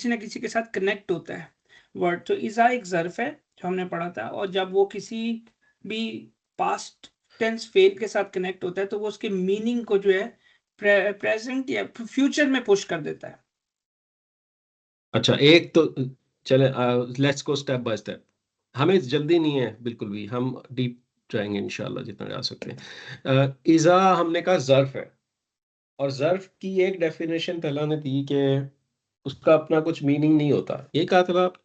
किसी ना किसी के साथ कनेक्ट होता है वर्ड। तो इज़ा एक ज़र्फ है जो हमने पढ़ा था, और जब वो किसी भी पास्ट टेंस फेल के साथ कनेक्ट होता है तो वो उसके मीनिंग को जो है प्रेजेंट या फ्यूचर में पुश कर देता है। अच्छा, एक तो चले, let's go step by step. हमें जल्दी नहीं है बिल्कुल भी, हम डीप जाएंगे इंशाल्लाह जितना जा सकते हैं। इज़ा हमने कहा ज़र्फ है, और ज़र्फ की एक डेफिनेशन पहला ने दी कि उसका अपना कुछ मीनिंग नहीं होता, ये कहा था आप?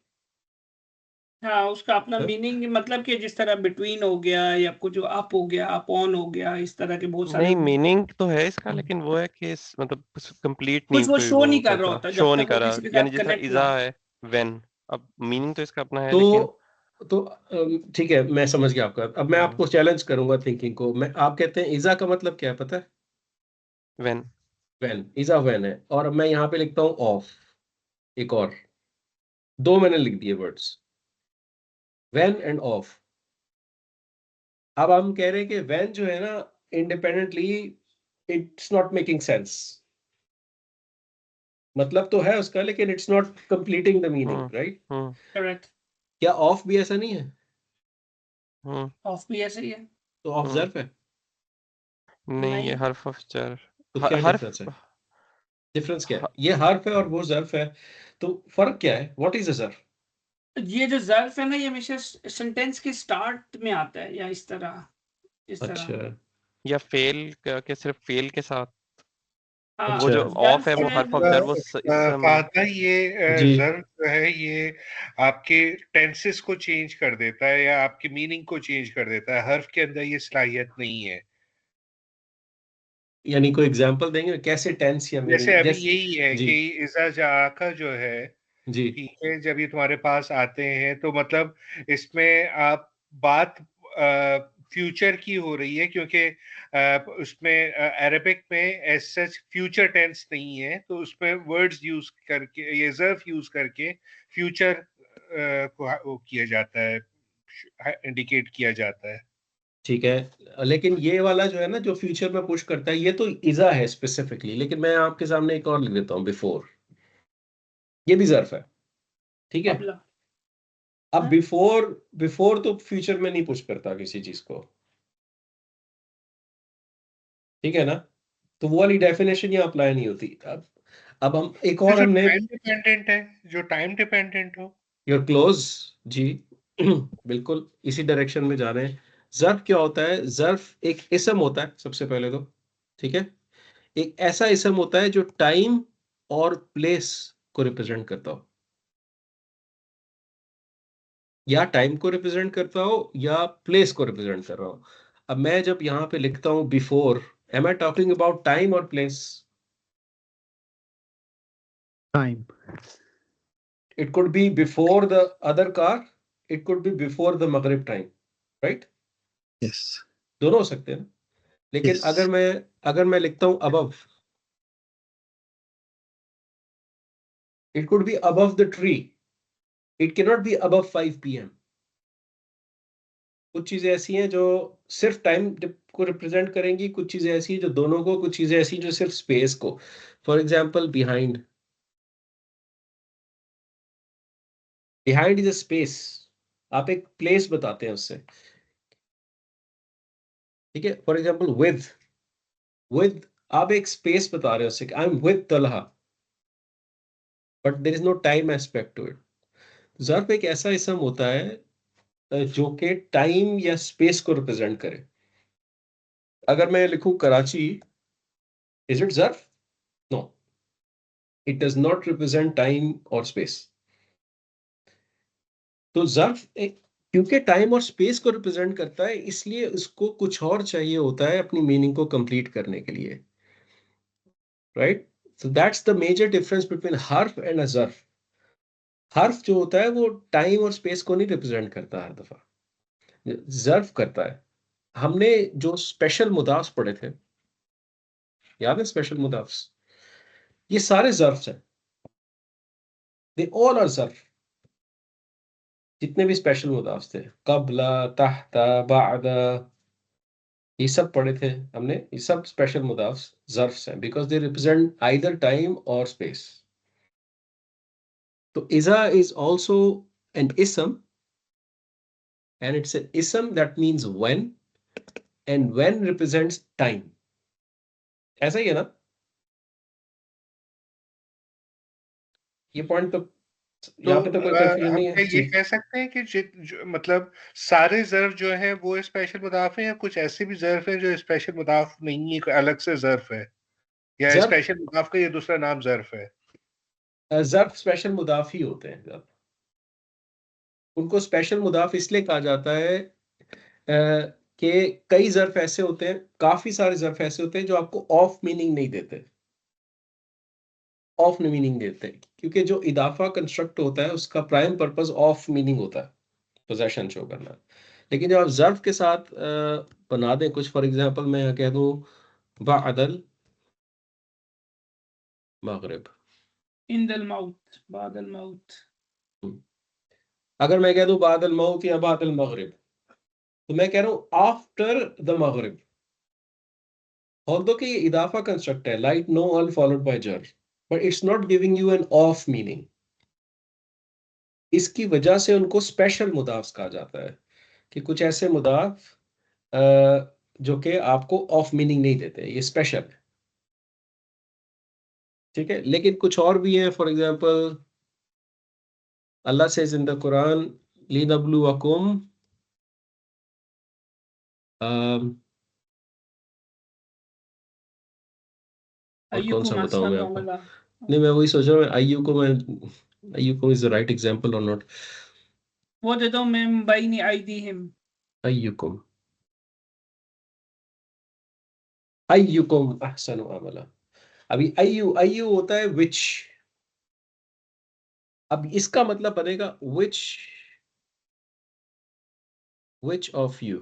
हाँ, उसका अपना हाँ? मीनिंग मतलब कि जिस तरह बिटवीन हो गया या कुछ अप हो गया, अप ऑन हो गया, इस तरह के बहुत सारे नहीं, मीनिंग तो है इसका, लेकिन वो है कि मतलब कंप्लीट नहीं कुछ वो कोई शो वो नहीं कर रहा करता, होता शो जब नहीं तक वो कर रहा, किसी के यानी साथ जिस तरह कनेक्ट ना इज़ा हो। है व्हेन, अब मीनिंग तो इसका अपना है, लेकिन तो ठीक है, मैं समझ गया आपका। अब मैं आपको चैलेंज करूंगा थिंकिंग को। मैं, आप कहते हैं इज़ा का मतलब क्या है पता है? व्हेन। व्हेन, इज़ा व्हेन है। और अब मैं यहाँ पे लिखता हूँ ऑफ, एक और, दो मैंने लिख दिए वर्ड्स, व्हेन एंड ऑफ। अब हम कह रहे हैं कि व्हेन जो है ना, independently it's not making sense. मतलब तो है उसका, लेकिन it's not completing the meaning, right? Hmm correct. क्या ऑफ भी ऐसा नहीं है? हम्म ऑफ भी ऐसे ही है। तो ऑफ हम्म ज़र्फ है। नहीं, ये नहीं। हर्फ ऑफ जार, तो क्या डिफरेंस हर्फ है? डिफरेंस क्या है? ये हर्फ है और वो ज़र्फ है, तो फर्क क्या है? व्हाट इज अ ज़र्फ? ये जो ज़र्फ है ना, ये हमेशा सेंटेंस के स्टार्ट में आता है, या इस तरह, इस तरह। अच्छा। या फेल के सिर्फ फेल के साथ, वो हाँ, अच्छा जो ऑफ है ज़र्फ वो जो है हर्फ ऑफ वो जार, वो इसम। फाता ये जी। ज़र्फ जो है ये आपके टेंसेस को चेंज कर देता है या आपकी मीनिंग को चेंज कर देता है। हर्फ के अंदर ये सलाहियत नहीं है। यानी कोई एग्जांपल देंगे कैसे टेंस या जैसे मीनिंग? अभी जैसे यही है जी। कि इज़ा जाका जो है, जी। ठीक है, जब ये तुम्हारे पास आते हैं तो मतलब इसमें आप बात फ्यूचर की हो रही है, क्योंकि उसमें अरेबिक में एज सच फ्यूचर टेंस नहीं है, तो उसमें वर्ड्स यूज करके, ये ज़र्फ यूज करके फ्यूचर को वो किया जाता है, इंडिकेट किया जाता है। ठीक है, लेकिन ये वाला जो है ना, जो फ्यूचर में पुश करता है, ये तो इज़ा है स्पेसिफिकली, लेकिन मैं आपके सामने एक और लिख देता हूँ, बिफोर। ये भी ज़र्फ है, ठीक है। कबला। अब हाँ, बिफोर, बिफोर तो फ्यूचर में नहीं पुश करता किसी चीज को, ठीक है ना? तो वो वाली डेफिनेशन यहाँ अप्लाई नहीं होती। अब हम एक तो और जो हमने, टाइम डिपेंडेंट है, जो टाइम डिपेंडेंट हो। योर क्लोज जी। बिल्कुल इसी डायरेक्शन में जा रहे हैं। ज़र्फ क्या होता है? ज़र्फ एक इसम होता है सबसे पहले तो, ठीक है। एक ऐसा इसम होता है जो टाइम और प्लेस को रिप्रेजेंट करता हो, या टाइम को रिप्रेजेंट करता हो या प्लेस को रिप्रेजेंट कर रहा हो। अब मैं जब यहाँ पे लिखता हूँ before, am I talking about time और place? Time. It could be before the other car, it could be before the maghrib time, right? Yes. दोनों हो सकते हैं ना। लेकिन Yes. अगर मैं लिखता हूं above, it could be above the tree, it cannot be above 5 p.m. कुछ चीजें ऐसी हैं जो सिर्फ टाइम को रिप्रेजेंट करेंगी, कुछ चीजें ऐसी हैं जो दोनों को, कुछ चीजें ऐसी जो सिर्फ स्पेस को। For example behind, behind is a space, आप एक प्लेस बताते हैं उससे, ठीक है। फॉर एग्जाम्पल विद आप एक स्पेस बता रहे हो उससे, I am with Talha, but there is no time aspect to it. ज़र्फ एक ऐसा इसम होता है जो कि टाइम या स्पेस को रिप्रेजेंट करे। अगर मैं लिखूं कराची, इज इट ज़र्फ? No, it does not represent time और स्पेस। तो क्योंकि टाइम और स्पेस को रिप्रेजेंट करता है, इसलिए उसको कुछ और चाहिए होता है अपनी मीनिंग को कंप्लीट करने के लिए, right? So that's the major difference between हर्फ एंड अ ज़र्फ। हर्फ जो होता है वो टाइम और स्पेस को नहीं रिप्रेजेंट करता हर दफा, ज़र्फ करता है। हमने जो स्पेशल मुदाफ पढ़े थे, याद है स्पेशल मुदाफ्स? ये सारे ज़र्फ हैं, दे ऑल आर ज़र्फ। जितने भी स्पेशल मुदाफ थे, कबला, तहता, बादा, ये सब पढ़े थे हमने। ये सब स्पेशल मुदाफ ज़र्फ हैं, because they represent either time और space. So iza is also an ism, and it's an ism that means when, and when represents time. ऐसा ही है ना? ये पॉइंट तो तो यहाँ पे तो कोई कंफ्यूजन हम नहीं क्या है ये जी। कह सकते हैं कि मतलब सारे ज़र्फ जो हैं वो स्पेशल मुदाफ हैं, या कुछ ऐसे भी ज़र्फ हैं जो स्पेशल मुदाफ नहीं है, कोई अलग से ज़र्फ है, या ज़र्फ स्पेशल मुदाफ का ये दूसरा नाम ज़र्फ है? ज़र्फ स्पेशल मुदाफ ही होते हैं। ज़र्फ उनको स्पेशल मुदाफ इसलिए कहा जाता है कि कई ज़र्फ ऐसे होते हैं, काफी सारे ज़र्फ ऐसे होते हैं जो आपको ऑफ मीनिंग नहीं देते, ऑफ मीनिंग देते हैं, क्योंकि जो इदाफा कंस्ट्रक्ट होता है उसका प्राइम पर्पस ऑफ मीनिंग होता है, पोजेशन शो करना। लेकिन जब आप ज़र्फ के साथ बना दें कुछ, फॉर एग्जांपल मैं यहाँ कह दूं बादल मगरिब, इंदल मौत, बादल मौत। अगर मैं कह दूं बादल मौत या बादल मगरिब, तो मैं कह रहा हूं आफ्टर द मगरिब। ऑल्दो कि ये इदाफा कंस्ट्रक्ट है, लाइट नो अल फॉलोड बाय जर, but it's not giving you an of meaning. इसकी वजह से उनको स्पेशल मुदाफ कहा जाता है, कि कुछ ऐसे मुदाफ जो कि आपको ऑफ मीनिंग नहीं देते, ये स्पेशल है। ठीक है, लेकिन कुछ और भी है। फॉर एग्जांपल अल्लाह सेज इन द कुरान लिनब्लुवकुम, और कौन सा अय्युकुम बताऊं मैं अहसनु आपको? अमला। नहीं, मैं वही सोच रहा हूँ अय्युकुम इज द राइट एग्जांपल और नॉट वो दे दो मैं बैनी अयदीहिम। अय्युकुम, अय्युकुम अहसनु अमला। अभी अय्यु होता है विच। अब इसका मतलब बनेगा which of you,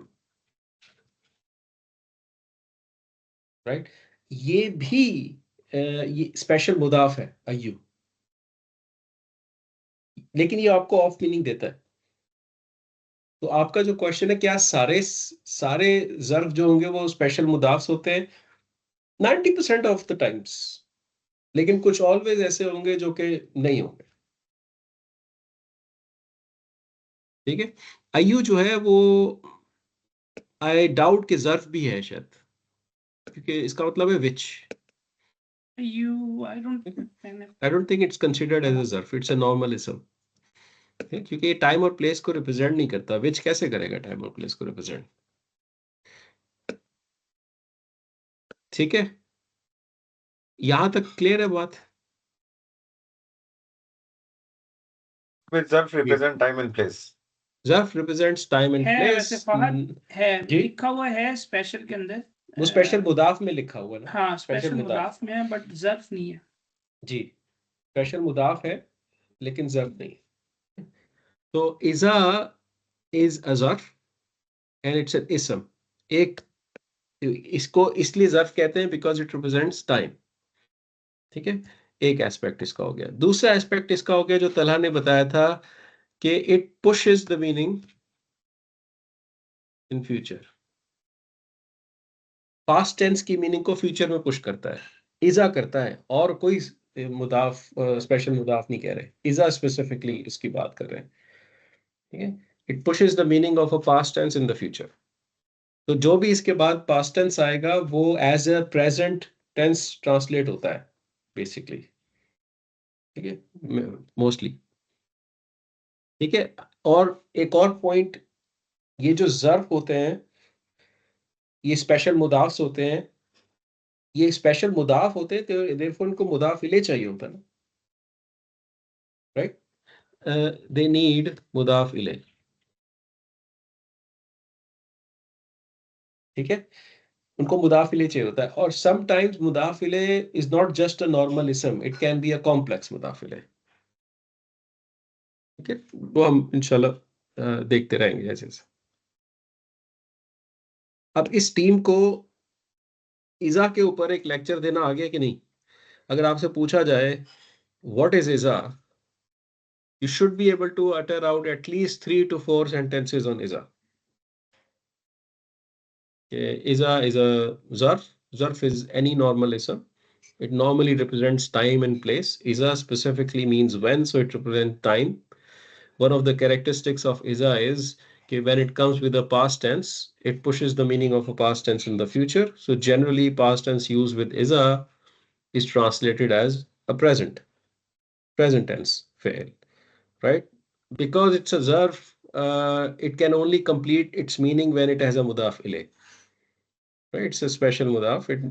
राइट? ये भी ये स्पेशल मुदाफ है अय्यु, लेकिन ये आपको ऑफ मीनिंग देता है। तो आपका जो क्वेश्चन है, क्या सारे सारे ज़र्फ जो होंगे वो स्पेशल मुदाफ होते हैं? 90% ऑफ द टाइम्स, लेकिन कुछ ऑलवेज ऐसे होंगे जो कि नहीं होंगे। ठीक है, अय्यु जो है वो आई डाउट के ज़र्फ भी है शायद, क्योंकि इसका मतलब है which. You, I don't I don't think it's considered as a ज़र्फ, इट्स अ नॉर्मलिज्म, क्योंकि ये टाइम और प्लेस को रिप्रेजेंट नहीं करता। विच कैसे करेगा टाइम और प्लेस को रिप्रेजेंट? ठीक है, यहां तक क्लियर है बात? Which ज़र्फ represent time and place? ज़र्फ रिप्रेजेंट्स टाइम एंड है प्लेस। वैसे फहद है, जी, लिखा हुआ है स्पेशल के अंदर। वो स्पेशल मुदाफ में लिखा हुआ है ना। हाँ, स्पेशल स्पेशल मुदाफ, मुदाफ में है बट ज़र्फ नहीं है। जी, स्पेशल मुदाफ है लेकिन ज़र्फ नहीं। तो इज़ा इज अ ज़र्फ एंड इट्स एन इस्म। एक, इसको इसलिए ज़र्फ कहते हैं बिकॉज इट रिप्रेजेंट्स टाइम। ठीक है, एक एस्पेक्ट इसका हो गया। दूसरा एस्पेक्ट इसका हो गया जो तलहा ने बताया था, कि it pushes the meaning in future. Past tense की मीनिंग को फ्यूचर में पुश करता है, इज़ा करता है, और कोई मुदाफ स्पेशल मुदाफ नहीं कह रहे, इज़ा स्पेसिफिकली इसकी बात कर रहे हैं। ठीक है, it pushes the meaning of a past tense in the future. तो जो भी इसके बाद पास्ट टेंस आएगा वो as a present tense translate होता है बेसिकली। ठीक है, मोस्टली। ठीक है, और एक और पॉइंट, ये जो ज़र्फ होते हैं ये स्पेशल मुदाफ होते हैं। ये स्पेशल मुदाफ होते हैं, तो देयरफॉर इनको मुदाफ इले चाहिए होता है ना, राइट? दे नीड मुदाफ इले। ठीक है, उनको मुदाफ इले चाहिए होता है। और समटाइम्स मुदाफ इले is not just a normal इसम, it can be a complex मुदाफ इले। ठीक है, वो हम इंशाल्लाह देखते रहेंगे जैसे जैसे। अब इस टीम को इज़ा के ऊपर एक लेक्चर देना आ गया कि नहीं? अगर आपसे पूछा जाए व्हाट इज इज़ा, you should be able to utter out at least 3 to 4 sentences on iza. Okay, iza is a zarf. Zarf is any normal ism. It normally represents time and place. Iza specifically means when, so it represents time. One of the characteristics of Iza is when it comes with a past tense, it pushes the meaning of a past tense in the future. So generally, past tense used with Iza is translated as a present tense fail, right? Because it's a zarf, it can only complete its meaning when it has a mudaf ilay. Right? It's a special mudaf. It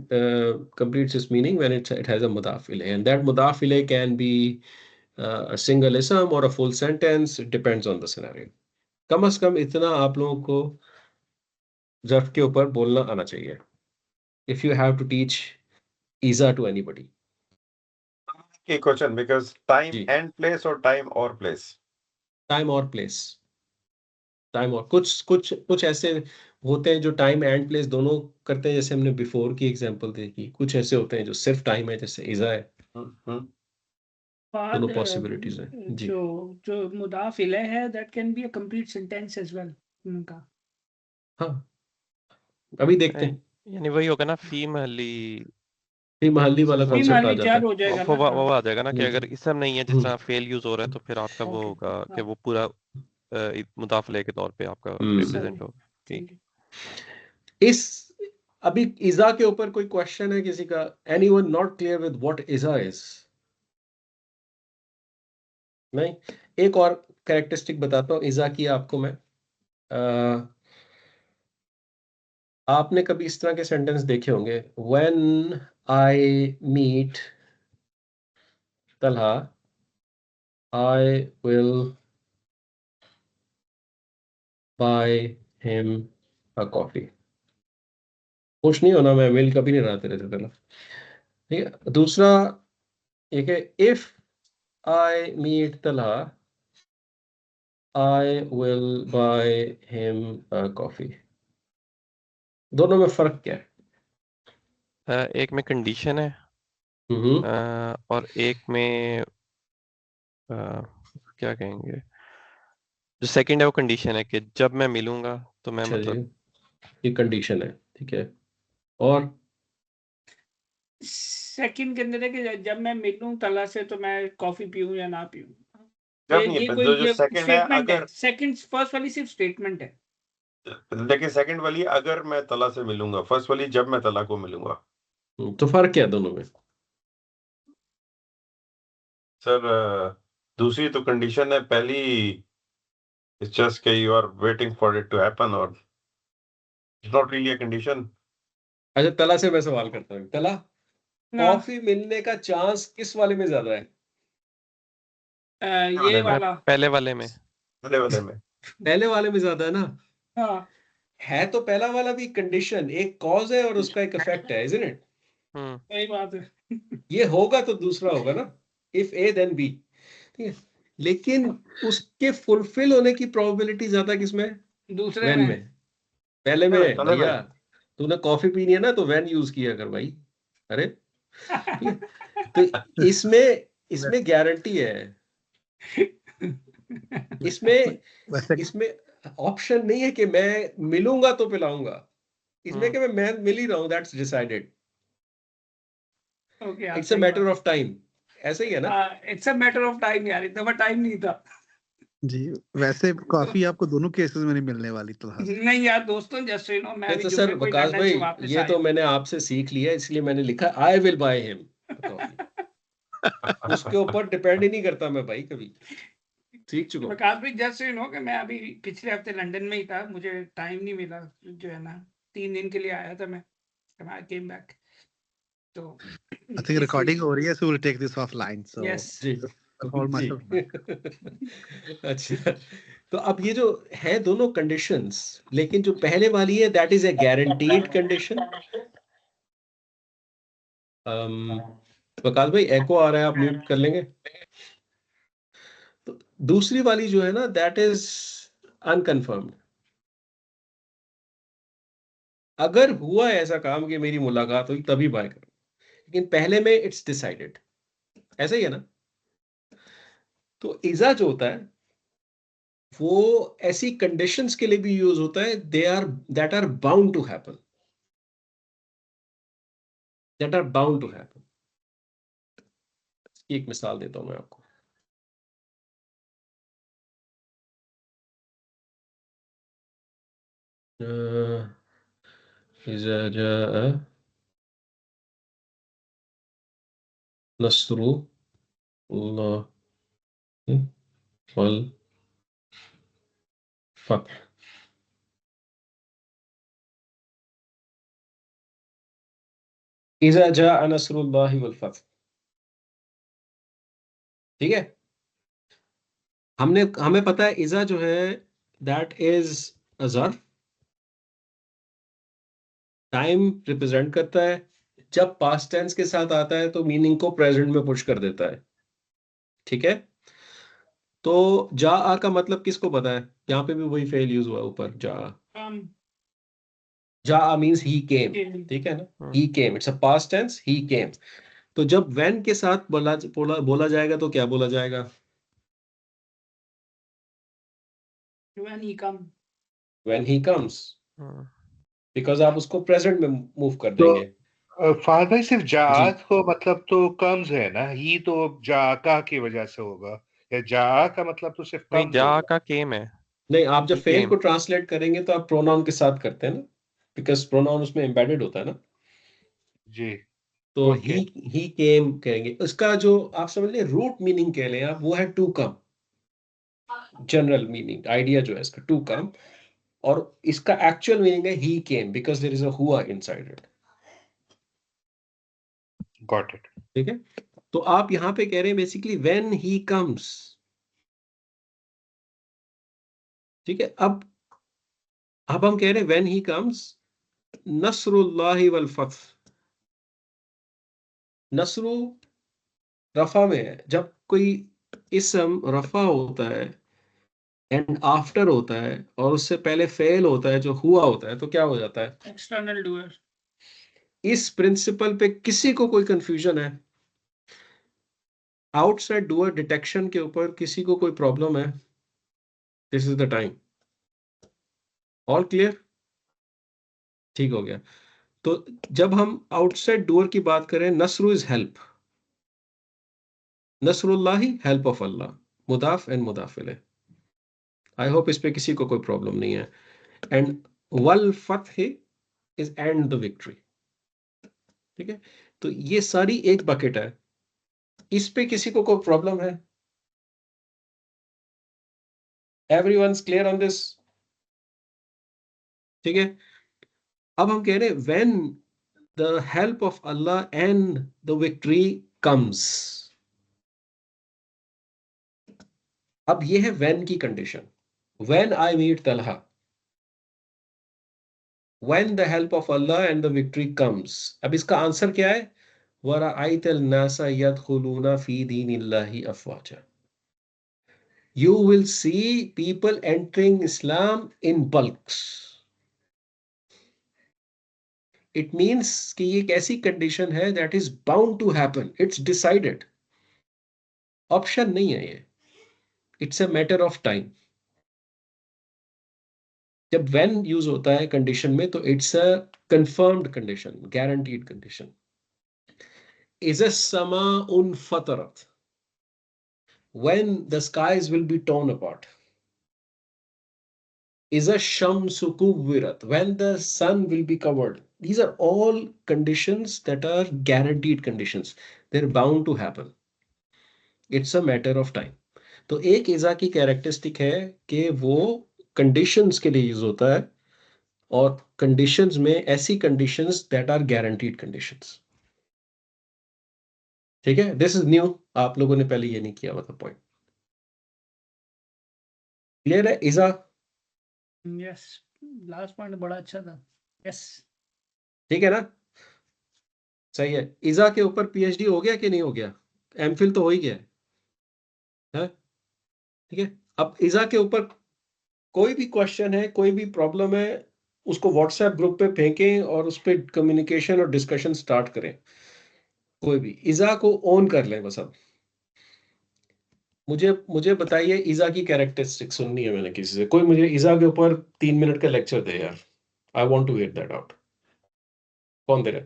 completes its meaning when it has a mudaf ilay, and that mudaf ilay can be a single ism or a full sentence. It depends on the scenario. कम से कम इतना आप लोगों को ज़र्फ के ऊपर बोलना आना चाहिए. If you have to teach Iza to anybody. Okay, question, because time ji. and place or time or place? Time or place. Time और कुछ ऐसे होते हैं जो टाइम एंड प्लेस दोनों करते हैं, जैसे हमने बिफोर की एग्जांपल देखी. कुछ ऐसे होते हैं जो सिर्फ टाइम है, जैसे इजा है. दोनों पॉसिबिलिटीज हैं जी. जो मुदाफ इलैह है, that can be a complete sentence as well उनका. हाँ, अभी देखते हैं. यानी वही होगा ना, फी महली महल्ली वाला फी कॉन्सेप्ट आ महली जाता जार है. हो जाएगा वो ना. वो आ जाएगा ना कि जी, अगर इसम नहीं है, जिस तरह फेल यूज हो रहा है, तो फिर आपका वो Okay. होगा कि हाँ. वो पूरा मुदाफले के तौर पे आपका रिप्रेजेंट होगा. ठीक. इस अभी इजा के ऊपर कोई क्वेश्चन है किसी का? Anyone not clear with what इजा इज? नहीं. एक और कैरेक्टरिस्टिक बताता हूँ इजा की आपको मैं. आपने कभी इस तरह के सेंटेंस देखे होंगे, when I meet Talha I will buy him a coffee. खुश नहीं होना, मैं विल कभी नहीं लगाते रहते तलहा. ठीक है. दूसरा एक है, if I meet Talha I will buy him a coffee. दोनों में फर्क क्या है? एक में कंडीशन है और एक में क्या कहेंगे, जो सेकंड है वो कंडीशन है कि जब मैं मिलूंगा तो मैं अच्छा मतलब जी, ये कंडीशन है. ठीक है. और सेकंड के अंदर है कि जब मैं मिलूं तला से तो मैं कॉफी पीऊं या ना पीऊं. जब ये नहीं, कोई जो सेकंड है, स्टेटमेंट है. अगर सेकंड, फर्स्ट वाली सिर्फ स्टेटमेंट है. लेकिन सेकंड वाली अगर मैं तला से मिलूंगा, फर्स्ट वाली जब मैं तला को मिलूंगा. तो फर्क क्या है दोनों में? सर दूसरी तो कंडीशन है, पहली इट्स जस्ट कि you are waiting for it to happen और it's not really a condition. अच्छा, तला से मैं सवाल करता हूँ. तला, कॉफी मिलने का चांस किस वाले में ज्यादा है? ये वाला पहले वाले में. पहले वाले में. पहले वाले में ज्यादा है ना. हाँ. है तो पहला वाला भी कंडीशन, एक कॉज है और उसका एक इफेक्ट है, isn't it? सही बात है. ये होगा तो दूसरा होगा ना. If A then B. ठीक है. लेकिन उसके फुलफिल होने की प्रोबेबिलिटी ज्यादा किसमें? दूसरे व्हेन में. में. पहले में पहले में. भैया तूने कॉफी पीनी है ना, तो व्हेन यूज किया कर भाई. अरे ठीक है. तो इसमें गारंटी है. इसमें ऑप्शन नहीं है कि मैं मिलूंगा तो पिलाऊंगा. इसमें कि मैं मिल ही रहा हूं, that's decided. Okay, it's a matter of time. ऐसे ही है ना. It's a matter of time यार. इतना टाइम नहीं था जी. वैसे कॉफी आपको दोनों केसेस में नहीं मिलने वाली तो नहीं यार दोस्तों, जस्ट यू नो, मैं भी तो सर जुम्मे को ही वकास लंदन भाई, से वापस ये तो आया. मैंने आपसे सीख लिया, इसलिए मैंने लिखा आई विल बाय हिम कॉफी. उसके ऊपर डिपेंड ही नहीं करता मैं भाई कभी. सीख चुका हूं. वकास भाई, जस्ट यू नो कि मैं अभी पिछले हफ्ते लंदन में ही था. मुझे टाइम नहीं मिला, जो है ना, 3 दिन के लिए आया था मैं. आई केम बैक. तो I think recording हो रही है, so we'll take this offline. So yes. जी all my जी. अच्छा, तो अब ये जो है दोनों कंडीशंस, लेकिन जो पहले वाली है that is a guaranteed condition. Waqas भाई एको आ रहा है, आप म्यूट कर लेंगे. तो दूसरी वाली जो है ना, दैट इज अनकन्फर्म्ड. अगर हुआ ऐसा काम कि मेरी मुलाकात हुई तभी बाय करो, लेकिन पहले में इट्स डिसाइडेड. ऐसा ही है ना. तो इजा जो होता है वो ऐसी कंडीशंस के लिए भी यूज होता है, that are bound to happen. की एक मिसाल देता हूं मैं आपको। इज़ा जाअ नस्रुल्लाहि वल फत्ह। इज़ा जाअ नस्रुल्लाहि वल फत्ह, ठीक है। हमें पता है इज़ा जो है दैट इज अ ज़र्फ, टाइम रिप्रेजेंट करता है। जब पास्ट टेंस के साथ आता है तो मीनिंग को प्रेजेंट में पुश कर देता है, ठीक है। तो जा आ का मतलब किसको पता है? यहाँ पे भी वही फेल यूज हुआ ऊपर, जा आ मींस ही केम, ठीक है ना। ही केम, इट्स अ पास्ट टेंस, ही केम। तो जब व्हेन के साथ बोला जाएगा तो क्या बोला जाएगा? व्हेन ही कम्स, बिकॉज आप उसको प्रेजेंट में मूव कर तो देंगे। फादर सिर्फ जी, जात को मतलब तो कम्स है ना, ही तो जाका की वजह से होगा, या जा का मतलब तो सिर्फ नहीं, कम्स जा होगा। का केम है। नहीं, आप जब ही फेल केम। को ट्रांसलेट करेंगे तो आप प्रोनाउन के साथ करते हैं ना, बिकॉज प्रोनाउन उसमें एम्बेडेड होता है ना। जी, तो ओके, ही केम कहेंगे। उसका जो आप समझ लें रूट मीनिंग कह लें आप, वो है to come. General meaning idea जो है इसका टू कम, और इसका एक्चुअल मीनिंग है he came because there is a हुआ इनसाइड इट, गॉट इट। ठीक है। तो आप यहां पे कह रहे हैं बेसिकली व्हेन ही कम्स, ठीक है। अब हम कह रहे हैं व्हेन ही कम्स नसरुल्लाहि वल फत्ह। नसरु रफा में है, जब कोई इसम रफा होता है एंड आफ्टर होता है और उससे पहले फेल होता है जो हुआ होता है, तो क्या हो जाता है? External doer. इस प्रिंसिपल पे किसी को कोई कंफ्यूजन है? आउटसाइड डूअर डिटेक्शन के ऊपर किसी को कोई प्रॉब्लम है? This is the time. All clear? ठीक हो गया। तो जब हम आउटसाइड डूअर की बात करें, नसरु इज हेल्प, नसरुल्लाही हेल्प ऑफ अल्लाह, मुदाफ एंड मुदाफ इलैह। आई होप इस पे किसी को कोई प्रॉब्लम नहीं है। एंड वल फत्ह इज एंड द विक्ट्री, ठीक है। तो ये सारी एक बकेट है, इस पे किसी को कोई प्रॉब्लम है? एवरीवनस क्लियर ऑन दिस, ठीक है। अब हम कह रहे हैं when the help of Allah and the victory comes. अब ये है व्हेन की कंडीशन। When I meet Talha, when the help of Allah and the victory comes. अब इसका आंसर क्या है? वराअइतल नासा यदखुलूना फी दीनिल्लाहि अफवाजा, you will see people entering Islam in bulks. It means कि ये एक ऐसी कंडीशन है that is bound to happen. It's decided. Option नहीं है ये, it's a matter of time. जब when यूज होता है कंडीशन में तो it's a confirmed condition, guaranteed condition. Is a समा उन फतरत, when the skies will be torn apart. Is a shamsu kuwirat, when the sun will be covered. These are all conditions that are guaranteed conditions. They're bound to happen. It's a matter of time. तो एक इज़ा की characteristic है कि वो conditions के लिए use होता है, और कंडीशंस में ऐसी conditions that are guaranteed conditions, ठीक है। दिस इज न्यू, आप लोगों ने पहले ये नहीं किया मतलब पॉइंट। क्लियर है इज़ा? यस, लास्ट पॉइंट बड़ा अच्छा था। यस, ठीक है ना, सही है। इज़ा के ऊपर पीएचडी हो गया कि नहीं हो गया? एमफिल तो हो ही गया है, ठीक है। अब इज़ा के ऊपर कोई भी क्वेश्चन है, कोई भी प्रॉब्लम है, उसको व्हाट्सएप ग्रुप पे फेंकें और उस पर कम्युनिकेशन और डिस्कशन स्टार्ट करें। कोई भी इज़ा को ऑन कर लें बस। अब मुझे मुझे बताइए, इज़ा की कैरेक्टरिस्टिक सुननी है मैंने किसी से। कोई मुझे इज़ा के ऊपर 3 मिनट का लेक्चर दे यार, I want to hear that out. कौन दे रहा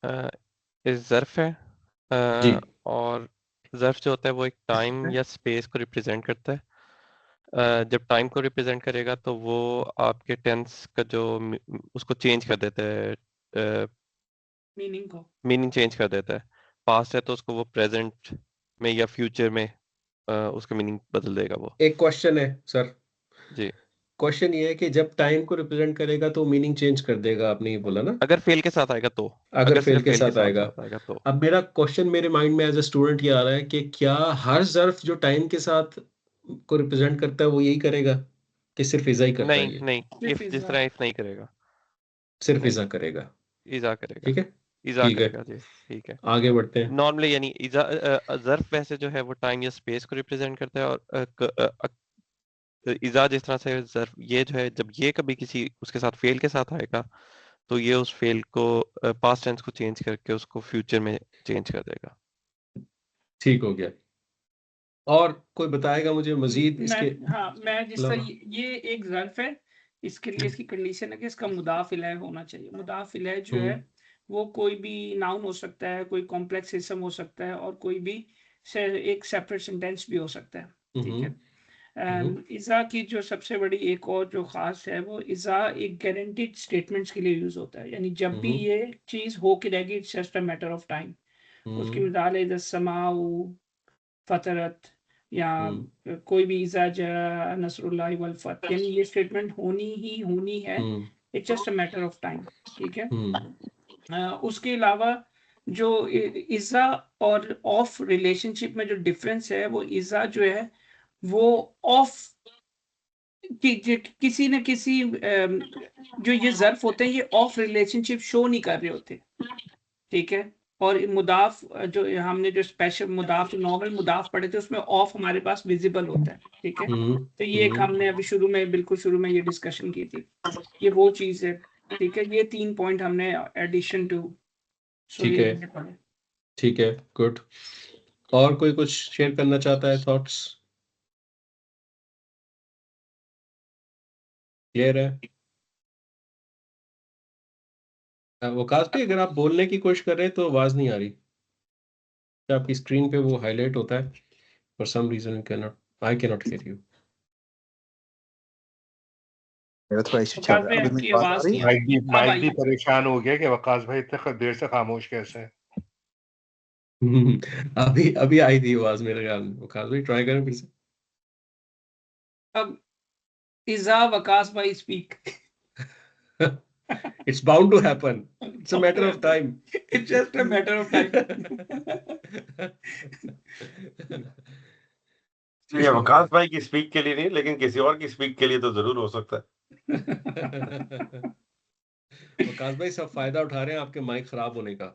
है? इस ज़र्फ है। जी। और ज़र्फ जो होता है वो एक टाइम या स्पेस को रिप्रेजेंट करता है। जब टाइम को रिप्रेजेंट करेगा तो वो आपके टेंस का जो उसको चेंज कर देता है, मीनिंग चेंज कर देता है। पास्ट है तो उसको वो प्रेजेंट में या फ्यूचर में उसका मीनिंग बदल देगा वो। एक क्वेश्चन है सर, जी, क्वेश्चन ये है कि जब टाइम को रिप्रेजेंट करेगा तो मीनिंग चेंज कर देगा, आपने ये बोला ना, अगर फेल के साथ आएगा तो, अगर फेल सिर्फ के फेल के साथ आएगा। साथ आएगा तो। अब मेरा क्वेश्चन मेरे माइंड में एज अ स्टूडेंट ये आ रहा है कि क्या हर ज़र्फ जो टाइम के साथ को रिप्रेजेंट करता है वो यही करेगा, कि सिर्फ इज़ा ही करता है ये? नहीं, इफ जिस तरह इफ नहीं करेगा, सिर्फ नहीं, इज़ा करेगा। इज़ा करेगा, ठीक है, इज़ा ठीक है, करेगा जी, ठीक है। आगे बढ़ते हैं। नॉर्मली यानी ज़र्फ वैसे जो है वो टाइम या स्पेस को रिप्रेजेंट करता है, और इज़ा जिस तरह से ज़र्फ ये जो है जब ये कभी किसी उसके साथ फेल के साथ आएगा तो ये उस फेल को पास्ट टेंस को चेंज करके उसको फ्यूचर में चेंज कर देगा। ठीक हो गया। और कोई बताएगा मुझे मजीद इसके? मैं जिस तरह अलावा? ये एक ज़र्फ है, इसके लिए इसकी कंडीशन है कि इसका मुदाफ इलैह होना चाहिए। मुदाफ इलैह जो है वो कोई भी नाउन हो सकता है, कोई कॉम्प्लेक्स इस्म हो सकता है, और कोई भी एक सेपरेट सेंटेंस भी हो सकता है। ठीक है। इज़ा की जो सबसे बड़ी एक और जो ख़ास है, वो इज़ा एक गारंटीड स्टेटमेंट्स के लिए यूज़ होता है। यानी जब भी ये चीज़ हो के रहेगी, it's just a matter of time. उसकी मिसाल है जैसे समाउ, फतरत, या कोई भी इज़ा जा नसरुल्लाहि वल फतह, यानी ये स्टेटमेंट होनी है, it's just a matter of time. ठीक है। उसके अलावा जो इज़ा और ऑफ रिलेशनशिप में जो डिफरेंस है, वो इज़ा जो है वो ऑफ किसी न किसी जो ये ज़र्फ होते हैं, ये ऑफ रिलेशनशिप शो नहीं कर रहे होते। ठीक है। और मुदाफ जो हमने जो स्पेशल मुदाफ नॉर्मल मुदाफ पढ़े थे, उसमें ऑफ हमारे पास विजिबल होता है। ठीक है। तो ये एक हमने अभी बिल्कुल शुरू में ये डिस्कशन की थी, ये वो चीज़ है। ठीक है। ये 3 पॉइंट हमने एडिशन टू ठीक है, ठीक है, गुड। और कोई कुछ शेयर करना चाहता है? थॉट्स क्लियर है? वकास भी, अगर आप बोलने की कोशिश कर रहे हैं तो आवाज नहीं आ रही। आपकी स्क्रीन पे वो हाईलाइट होता है, for some reason I can not hear you. मेरा थोड़ा इशू चल रहा है। अभी मेरी आवाज आ रही है? माइक भी परेशान हो गया कि वकास भाई इतने देर से खामोश कैसे है। अभी आई थी आवाज मेरे ख्याल में। वकास भाई ट्राई करें फिर से। अब इज़ा वकास भाई speak. It's bound to happen. It's a matter of time. It's just a matter of time. ये वकास भाई की स्पीक के लिए नहीं, लेकिन किसी और की स्पीक के लिए तो जरूर हो सकता है। वकास भाई सब फायदा उठा रहे हैं आपके माइक खराब होने का।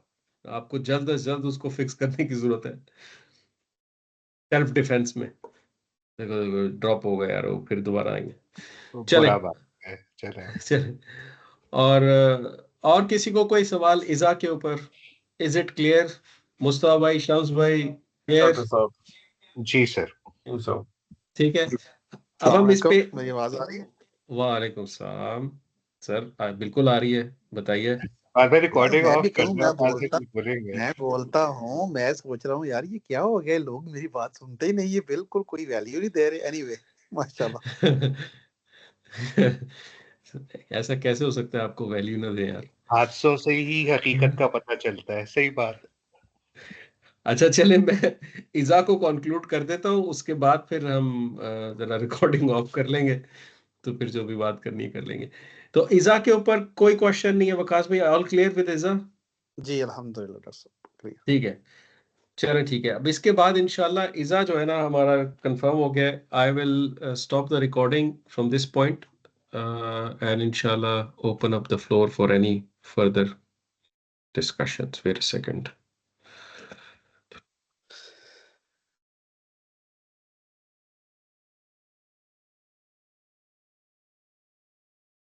आपको जल्द से जल्द उसको फिक्स करने की जरूरत है, सेल्फ डिफेंस में। देखो ड्रॉप हो गया यार, वो फिर दोबारा आएंगे। चले चले। और किसी को कोई सवाल इज़ा के ऊपर? Is it clear? मुस्तफा भाई, शम्स भाई, क्लियर? जी सर। ठीक है। अब हम इस पे, मेरी आवाज आ रही है? वालेकुम सलाम सर, बिल्कुल आ रही है, बताइए। रिकॉर्डिंग मैं ऑफ भी कहूँ, बोलेंगे। मैं बोलता हूँ, मैं सोच रहा हूँ यार ये क्या हो गया, लोग मेरी बात सुनते ही नहीं है, बिल्कुल कोई वैल्यू नहीं दे रहे। एनीवे माशाल्लाह। ऐसा कैसे हो सकता है आपको वैल्यू ना दे यार? हादसों से ही हकीकत का पता चलता है। सही बात। अच्छा चले, मैं इज़ा को कंक्लूड कर देता हूँ, उसके बाद फिर हम जरा रिकॉर्डिंग ऑफ कर लेंगे, तो फिर जो भी बात करनी है कर लेंगे। तो इज़ा के ऊपर कोई क्वेश्चन नहीं है वकास भाई? All clear with Iza? जी अल्हम्दुलिल्लाह डॉक्टर साहब, क्लियर। ठीक है, चलो ठीक है। अब इसके बाद इंशाल्लाह इज़ा जो है ना हमारा कंफर्म हो गया। I will stop the recording from this point and inshallah open up the floor for any further discussions. Wait a second.